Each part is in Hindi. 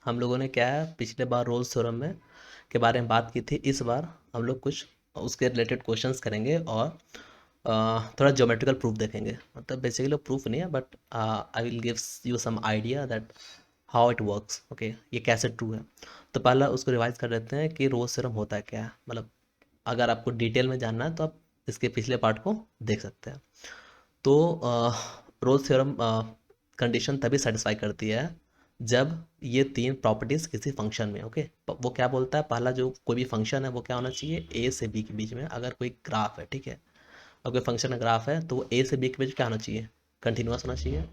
हम लोगों ने क्या है, पिछले बार रोल्स थ्योरम में के बारे में बात की थी। इस बार हम लोग कुछ उसके रिलेटेड क्वेश्चंस करेंगे और थोड़ा ज्योमेट्रिकल प्रूफ देखेंगे। मतलब बेसिकली प्रूफ नहीं है, but I will give you some idea that how it works. Okay, ये कैसे ट्रू है। तो पहला उसको रिवाइज कर लेते हैं कि रोल्स थ्योरम होता है क्या है। मतलब अगर आपको डिटेल में जानना है तो आप इसके पिछले पार्ट को देख सकते हैं। तो रोल्स थ्योरम कंडीशन तभी सेटिस्फाई करती है जब ये तीन प्रॉपर्टीज किसी फंक्शन में। ओके, वो क्या बोलता है, पहला जो कोई भी फंक्शन है वो क्या होना चाहिए, ए से बी के बीच में। अगर कोई ग्राफ है, ठीक है, और कोई फंक्शन का ग्राफ है तो वो ए से बी के बीच क्या होना चाहिए, कंटिन्यूस होना चाहिए।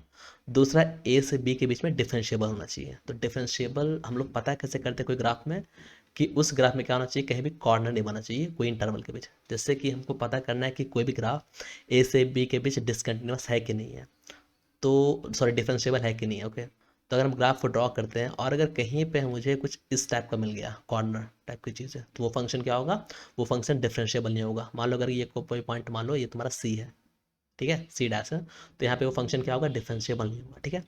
दूसरा, ए से बी के बीच में डिफरेंशिएबल होना चाहिए। तो डिफरेंशिएबल हम लोग पता है कैसे करते हैं कोई ग्राफ में, कि उस ग्राफ में क्या होना चाहिए, कहीं भी कॉर्नर नहीं बनना चाहिए कोई इंटरवल के बीच। जैसे कि हमको पता करना है कि कोई भी ग्राफ ए से बी के बीच डिसकंटिन्यूस है कि नहीं है, तो सॉरी डिफरेंशिएबल है कि नहीं है। ओके, तो अगर हम ग्राफ को ड्रॉ करते हैं और अगर कहीं पे मुझे कुछ इस टाइप का मिल गया, कॉर्नर टाइप की चीज़ है, तो वो फंक्शन क्या होगा, वो फंक्शन डिफरेंशिएबल नहीं होगा। मान लो अगर ये कोई पॉइंट, मान लो ये तुम्हारा सी है, ठीक है, सी डैश है, तो यहाँ पे वो फंक्शन क्या होगा, डिफरेंशिएबल नहीं होगा। ठीक है,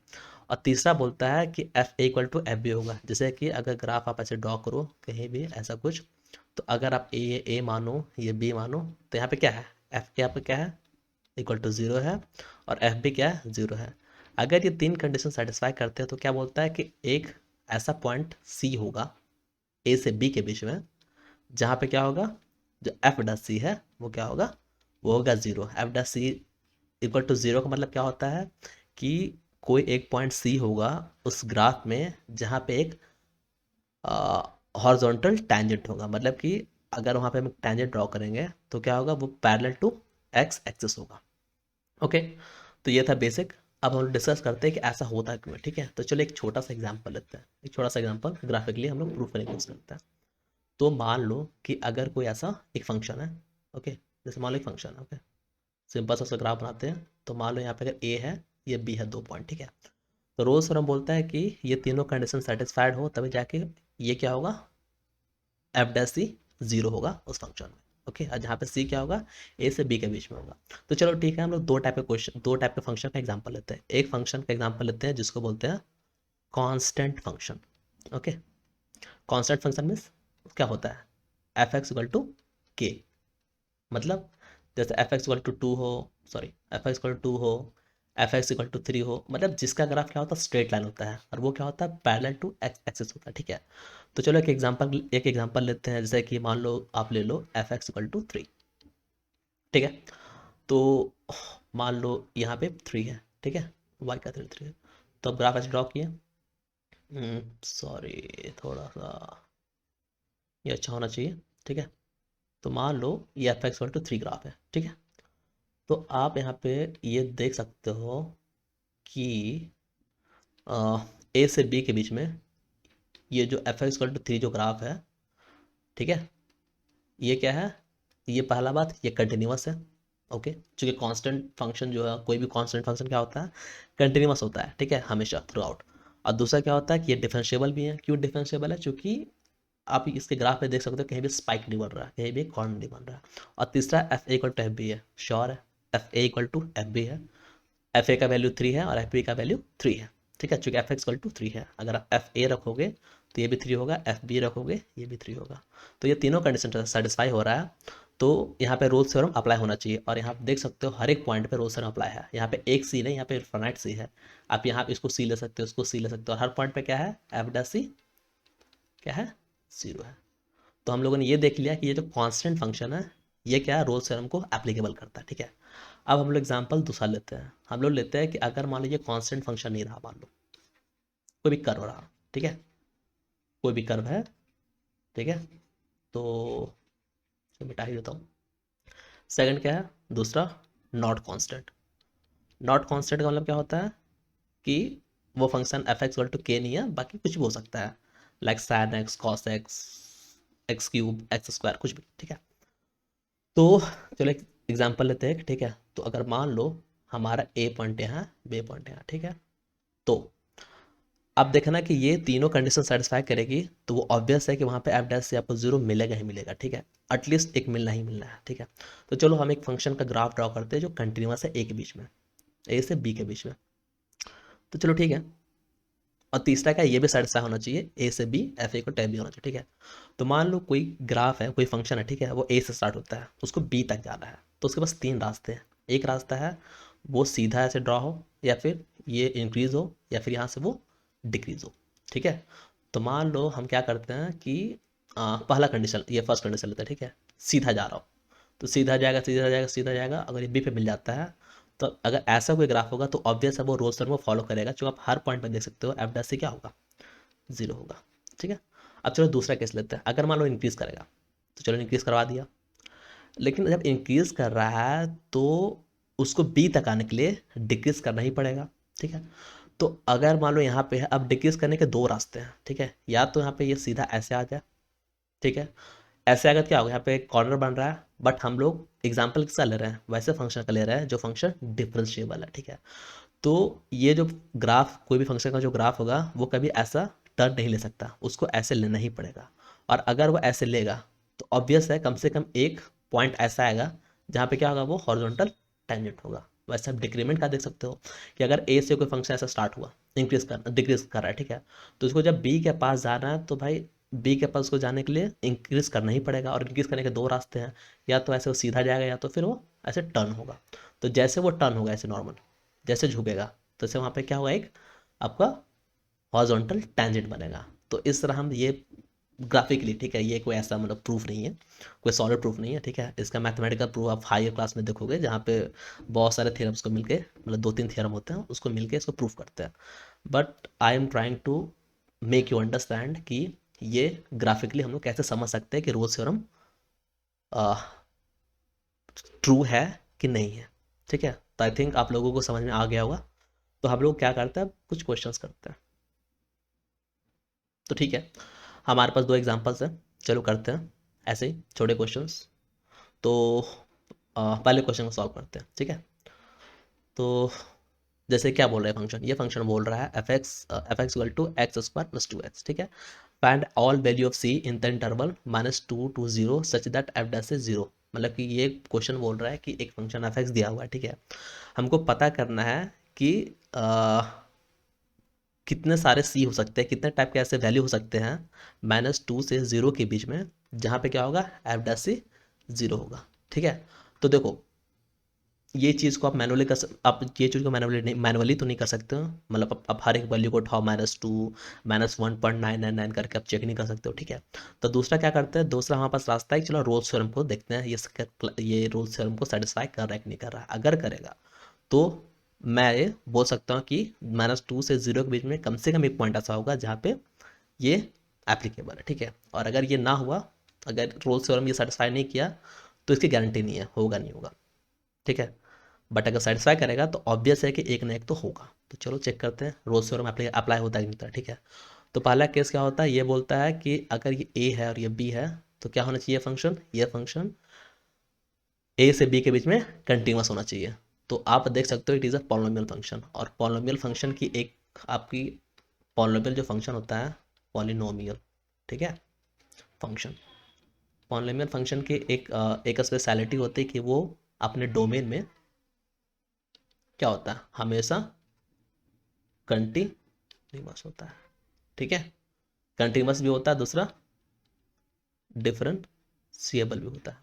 और तीसरा बोलता है कि f A equal to F b होगा। जैसे कि अगर ग्राफ आप ऐसे ड्रॉ करो कहीं भी ऐसा कुछ, तो अगर आप ए मानो, ये बी मानो, तो यहाँ पे क्या है, एफ ए आपका क्या है, इक्वल टू ज़ीरो है, और एफ भी क्या है, ज़ीरो है। अगर ये तीन कंडीशन सेटिस्फाई करते हैं तो क्या बोलता है कि एक ऐसा पॉइंट सी होगा ए से बी के बीच में, जहाँ पे क्या होगा, जो एफ डा सी है वो क्या होगा, वो होगा ज़ीरो। एफ डा सी इक्वल टू ज़ीरो का मतलब क्या होता है कि कोई एक पॉइंट सी होगा उस ग्राफ में जहाँ पे एक हॉरिजॉन्टल टैंजेंट होगा। मतलब कि अगर वहाँ पे हम टैंजेंट ड्रॉ करेंगे तो क्या होगा, वो पैरेलल टू एक्स एक्सिस होगा। ओके, तो ये था बेसिक। अब हम डिस्कस करते हैं कि ऐसा होता क्यों है। ठीक है, तो चलो एक छोटा सा एग्जांपल लेते हैं, एक छोटा सा एग्जांपल ग्राफिकली हम लोग प्रूफ करने की कोशिश करते हैं। तो मान लो कि अगर कोई ऐसा एक फंक्शन है, ओके, जैसे मान लो एक फंक्शन है, ओके, सिंपल सा ग्राफ बनाते हैं। तो मान लो यहाँ पे अगर ए है, ये बी है, दो पॉइंट, ठीक है। तो रोल्स थ्योरम बोलता है कि ये तीनों कंडीशन सेटिस्फाइड हो तभी जाके ये क्या होगा, एफ डैश सी जीरो होगा उस फंक्शन में। ओके, और जहाँ पे सी क्या होगा, ए से बी के बीच में होगा। तो चलो ठीक है, हम लोग दो टाइप के क्वेश्चन, दो टाइप के फंक्शन का एग्जांपल लेते हैं। एक फंक्शन का एग्जांपल लेते हैं जिसको बोलते हैं constant function. Okay, constant function means क्या होता है, एफ एक्स इक्वल टू के। मतलब जैसे F x equal to two हो, sorry F x equal to हो, F x equal to three हो, मतलब जिसका ग्राफ क्या होता है, स्ट्रेट लाइन होता है, और वो क्या होता है, पैरेलल टू एक्स एक्सिस होता है। ठीक है, तो चलो एक एग्जांपल लेते हैं। जैसे कि मान लो आप ले लो F x equal to three, ठीक है। तो मान लो यहाँ पे थ्री है, ठीक है, वाई का थ्री थ्री है। तो अब ग्राफ ऐसे ड्रॉ किए, सॉरी थोड़ा सा ये अच्छा होना चाहिए, ठीक है। तो मान लो ये f x equal to three graph है, ठीक है। तो आप यहाँ पे ये देख सकते हो कि ए से बी के बीच में ये जो f x equal to three जो ग्राफ है, ठीक है, ये क्या है, ये पहला बात, ये कंटिन्यूस है। ओके, चूंकि कांस्टेंट फंक्शन जो है, कोई भी कांस्टेंट फंक्शन क्या होता है, कंटिन्यूस होता है, ठीक है, हमेशा थ्रू आउट। और दूसरा क्या होता है कि ये डिफरेंशिएबल भी है। क्यों डिफरेंशिएबल है, चूंकि आप इसके ग्राफ में देख सकते हो कहीं भी स्पाइक नहीं बन रहा है, कहीं भी कॉर्नर नहीं बन रहा है। और तीसरा, F A equal to F B है, श्योर है, F A equal to F B है। एफ ए का वैल्यू थ्री है और एफ बी का वैल्यू थ्री है, ठीक है, चूंकि F x equal to three है। अगर आप एफ ए रखोगे तो ये भी थ्री होगा, एफ बी रखोगे ये भी थ्री होगा। तो ये तीनों कंडीशन सेटिस्फाई हो रहा है, तो यहाँ पे रोल्स थ्योरम अप्लाई होना चाहिए। और यहाँ पे देख सकते हो हर एक पॉइंट पे रोल्स थ्योरम अप्लाई है। यहाँ पे एक सी नहीं, यहाँ पे इनफाइनाइट सी है। आप यहाँ इसको सी ले सकते हो, उसको सी ले सकते हो, और हर पॉइंट पे क्या है, एफ डैश सी क्या है, जीरो है। तो हम लोगों ने ये देख लिया कि ये जो कांस्टेंट फंक्शन है ये क्या है, रोल्स थ्योरम को एप्लीकेबल करता है। ठीक है, अब हम लोग एग्जांपल दूसरा लेते हैं। हम लोग लेते हैं कि अगर मान लीजिए कांस्टेंट फंक्शन नहीं रहा, मान लो कोई भी कर्व रहा, ठीक है, कोई भी कर्व है, ठीक है। तो मिटा ही देता हूँ। सेकंड क्या है, दूसरा, नॉट कांस्टेंट। नॉट कांस्टेंट का मतलब क्या होता है कि वो फंक्शन एफ एक्स टू के नहीं है, बाकी कुछ भी हो सकता है, like sine x, cos x, x cube, x square, कुछ भी, ठीक है। तो चलो एक एग्जांपल लेते हैं, ठीक है। तो अगर मान लो हमारा ए पॉइंट यहाँ, बी पॉइंट यहाँ, ठीक है। तो अब देखना कि ये तीनों कंडीशन सेटिस्फाई करेगी, तो वो ऑब्वियस है कि वहाँ पे एफ डैश से आपको जीरो मिलेगा ही मिलेगा, ठीक है, एटलीस्ट एक मिलना ही मिलना है, ठीक है। तो चलो हम एक फंक्शन का ग्राफ ड्रॉ करते हैं जो कंटिन्यूस है ए के बीच में, ए से बी के बीच में। तो चलो ठीक है, और तीसरा क्या, ये भी सेटिस्फाई होना चाहिए, ए से बी एफ ए को टैब भी होना चाहिए, ठीक है। तो मान लो कोई ग्राफ है, कोई फंक्शन है, ठीक है, वो ए से स्टार्ट होता है, उसको बी तक जाना है, तो उसके पास तीन रास्ते हैं। एक रास्ता है वो सीधा ऐसे ड्रॉ हो, या फिर ये इंक्रीज हो, या फिर यहाँ से वो डिक्रीज हो, ठीक है। तो मान लो हम क्या करते हैं कि पहला कंडीशन, ये फर्स्ट कंडीशन लेते हैं, ठीक है, सीधा जा रहा हो, तो सीधा जाएगा, सीधा जाएगा, सीधा जाएगा, अगर ये बी पे मिल जाता है, तो अगर ऐसा कोई ग्राफ होगा तो ऑब्वियस है वो रोज थ्योरम को फॉलो करेगा, जो आप हर पॉइंट में देख सकते हो, एफ डैश से क्या होगा, जीरो होगा, ठीक है। अब चलो दूसरा केस लेते हैं, अगर मान लो इंक्रीज करेगा, तो चलो इंक्रीज करवा दिया, लेकिन जब इंक्रीज कर रहा है तो उसको बी तक आने के लिए डिक्रीज करना ही पड़ेगा, ठीक है। तो अगर मान लो यहाँ पे है, अब डिक्रीज करने के दो रास्ते हैं, ठीक है, या तो यहाँ पे ये सीधा ऐसे आ जाए, ठीक है, ऐसे अगर क्या होगा, यहाँ पे एक कॉर्नर बन रहा है, बट हम लोग एग्जाम्पल किसका ले रहे हैं, वैसे फंक्शन का ले रहे हैं जो फंक्शन डिफरेंशिएबल है, ठीक है। तो ये जो ग्राफ, कोई भी फंक्शन का जो ग्राफ होगा वो कभी ऐसा टर्न नहीं ले सकता, उसको ऐसे लेना ही पड़ेगा। और अगर वो ऐसे लेगा तो ऑब्वियस है कम से कम एक पॉइंट ऐसा आएगा जहाँ पे क्या होगा, वो हॉरिजॉन्टल टेंजेंट होगा। वैसे आप डिक्रीमेंट का देख सकते हो कि अगर ए से कोई फंक्शन ऐसा स्टार्ट हुआ, इंक्रीज कर डिक्रीज कर रहा है, ठीक है, तो उसको जब बी के पास जाना है तो भाई बी के पास को जाने के लिए इंक्रीज करना ही पड़ेगा, और इंक्रीज करने के दो रास्ते हैं, या तो ऐसे वो सीधा जाएगा, या तो फिर वो ऐसे टर्न होगा। तो जैसे वो टर्न होगा ऐसे नॉर्मल, जैसे झुकेगा, तो जैसे वहाँ पे क्या होगा, एक आपका हॉरिजॉन्टल टेंजेंट बनेगा। तो इस तरह हम ये ग्राफिकली, ठीक है, ये कोई ऐसा मतलब प्रूफ नहीं है, कोई सॉलिड प्रूफ नहीं है, ठीक है, इसका मैथमेटिकल प्रूफ आप हायर क्लास में देखोगे, जहाँ पे बहुत सारे थ्योरम्स को मिलके, मतलब दो तीन थ्योरम होते हैं, उसको मिलके इसको प्रूफ करते हैं। But I am trying to make you understand कि ये ग्राफिकली हम लोग कैसे समझ सकते हैं कि रोल्स थ्योरम ट्रू है कि नहीं है, ठीक है। तो आई थिंक आप लोगों को समझ में आ गया होगा। तो हम लोग क्या करते हैं, कुछ क्वेश्चंस करते हैं। तो ठीक है, हमारे पास दो एग्जांपल्स हैं, चलो करते हैं ऐसे ही छोटे क्वेश्चंस। तो पहले क्वेश्चन को सॉल्व करते हैं, ठीक है। तो जैसे क्या बोल रहा है फंक्शन, ये फंक्शन बोल रहा है F x equal to X square plus two X, ठीक है। Find all value of C in the interval -2 to 0 such that F dash is zero. मतलब कि ये क्वेश्चन बोल रहा है कि एक फंक्शन एफ एक्स दिया हुआ है, ठीक है, हमको पता करना है कि कितने सारे सी हो सकते हैं, कितने टाइप के ऐसे वैल्यू हो सकते हैं -2 से 0 के बीच में, जहाँ पे क्या होगा, एफ डैश से जीरो होगा, ठीक है। तो देखो ये चीज़ को आप मैनुअली आप ये चीज़ को मैनुअली तो नहीं कर सकते हो, मतलब आप हर एक वैल्यू को उठाओ -2 -1.999 करके आप चेक नहीं कर सकते हो, ठीक है। तो दूसरा क्या करते हैं, दूसरा हमारे पास रास्ता है कि चलो रोल्स थ्योरम को देखते हैं, ये रोल्स थ्योरम को सेटिस्फाई कर रहा है कि नहीं कर रहा है। अगर करेगा तो मैं ये बोल सकता हूँ कि -2 से 0 के बीच में कम से कम एक पॉइंट ऐसा होगा जहाँ पे ये एप्लीकेबल है, ठीक है। और अगर ये ना हुआ, अगर रोल्स थ्योरम ये सेटिस्फाई नहीं किया, तो इसकी गारंटी नहीं है, होगा नहीं होगा, ठीक है। बट अगर सेटिस्फाई करेगा तो ऑब्वियस है कि एक ना एक तो होगा। तो चलो चेक करते हैं रोल्स थ्योरम अप्लाई होता है कि नहीं होता है, ठीक है। तो पहला केस क्या होता है, ये बोलता है कि अगर ये ए है और ये बी है, तो क्या होना चाहिए फंक्शन, ये फंक्शन ए से बी के बीच में कंटिन्यूस होना चाहिए। तो आप देख सकते हो it is a polynomial function, और पॉलिनोमियल फंक्शन की एक आपकी पॉलिनोमियल जो फंक्शन होता है, पॉलिनोमियल, ठीक है, फंक्शन, पॉलिनोमियल फंक्शन की एक स्पेशलिटी होती है कि वो अपने डोमेन में क्या होता है, हमेशा कंटिन्यूस होता है, ठीक है। कंटिन्यूस भी होता है, दूसरा डिफरेंशिएबल भी होता है,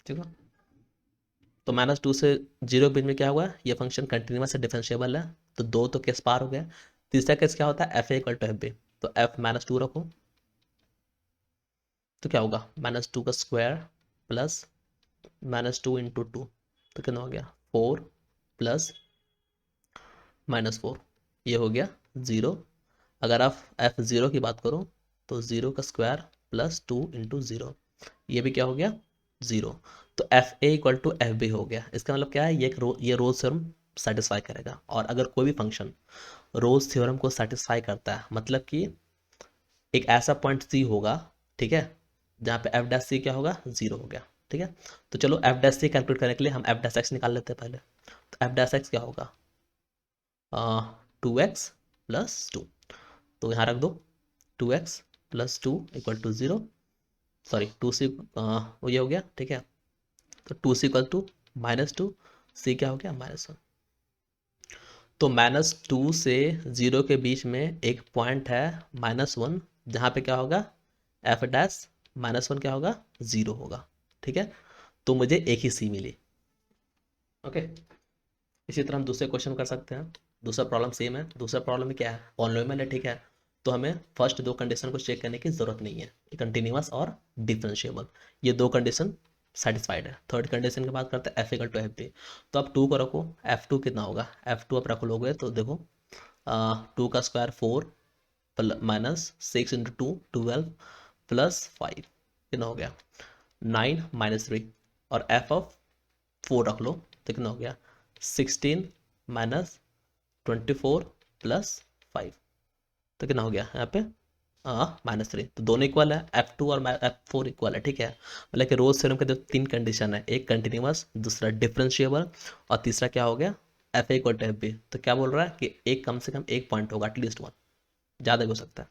ठीक है। तो -2 से 0 के बीच में क्या हुआ, ये फंक्शन कंटिन्यूस है, डिफरेंशिएबल है, तो दो तो केस पार हो गया। तीसरा केस क्या होता है, F A equal to F B, तो एफ -2 रखो, तो क्या होगा, -2 का स्क्वायर प्लस -2 इंटू टू, तो कितना हो गया 4 प्लस -4, ये हो गया 0। अगर आप f0 की बात करो तो 0 का स्क्वायर प्लस 2 इंटू 0, ये भी क्या हो गया 0। तो F A equal to F B हो गया। इसका मतलब क्या है, ये रोल्स थ्योरम सेटिस्फाई करेगा। और अगर कोई भी फंक्शन रोल्स थ्योरम को सेटिस्फाई करता है, मतलब कि एक ऐसा पॉइंट सी होगा, ठीक है, जहाँ पे एफ डैश सी क्या होगा, 0 हो गया, ठीक है। तो चलो एफ डैश सी कैलकुलेट करने के लिए हम एफ डैश एक्स निकाल लेते हैं पहले। तो एफ डैश एक्स क्या होगा, 2x प्लस 2, तो यहाँ रख दो 2x plus 2 equal to 0, sorry 2c, वो ये हो गया, ठीक है। तो 2c इक्वल टू -2, c क्या हो गया -1। तो -2 से 0 के बीच में एक पॉइंट है -1, जहाँ पे क्या होगा एफ डैश -1 क्या होगा 0 होगा। ठीक है, तो मुझे एक ही सी मिली। ओके, इसी तरह हम दूसरे क्वेश्चन कर सकते हैं। दूसरा प्रॉब्लम सेम है। दूसरा प्रॉब्लम में क्या है, पॉलिनोमियल है। ठीक है, तो हमें फर्स्ट दो कंडीशन को चेक करने की जरूरत नहीं है, कंटिन्यूअस और डिफरेंशिएबल, ये दो कंडीशन सेटिस्फाइड है। थर्ड कंडीशन की बात करते हैं, F equal to F B. तो आप टू को रखो, एफ टू कितना होगा, एफ टू आप रख लोगे तो देखो 2 का स्क्वायर 4 -6 × 2 12 +5 कितना हो गया 9 - 3। और एफ ऑफ 4 रख लो तो कितना हो गया 16 -24 +5, तो कितना हो गया यहाँ पे -3। तो दोनों इक्वल है, F2 और F4 इक्वल है। ठीक है, मतलब कि रोल्स थ्योरम के जो तीन कंडीशन है, एक कंटिन्यूअस, दूसरा डिफरेंशिएबल, और तीसरा क्या हो गया F A equal to F B. तो क्या बोल रहा है कि एक कम से कम एक पॉइंट होगा, एटलीस्ट वन, ज़्यादा भी हो सकता है,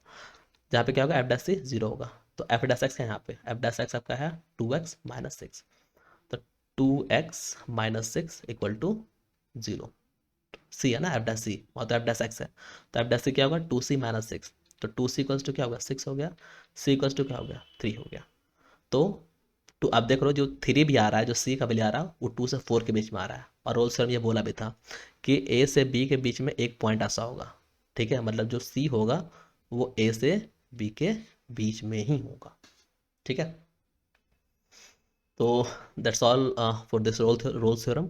जहाँ पे क्या होगा एफ डैश सी 0 होगा। तो एफ डैश एक्स है यहाँ पे, एफ डैश एक्स आपका है 2x - 6। तो 2x - 6 इक्वल टू 0, सी है ना एफ डैश सी, और तो एफ डैश एक्स है। तो एफ डैश सी क्या होगा 2c - 6। तो 2c इक्वल्स टू क्या होगा 6 हो गया, c इक्वल्स टू क्या हो गया 3 हो गया। तो टू अब देख लो, जो 3 भी आ रहा है, जो c का भी आ रहा है, वो 2 से 4 के बीच में आ रहा है। और रोल्स थ्योरम ये बोला भी था कि a से b के बीच में एक पॉइंट ऐसा होगा। ठीक है, मतलब जो c होगा वो a से b के बीच में ही होगा। ठीक है, तो that's all for this Rolle's theorem.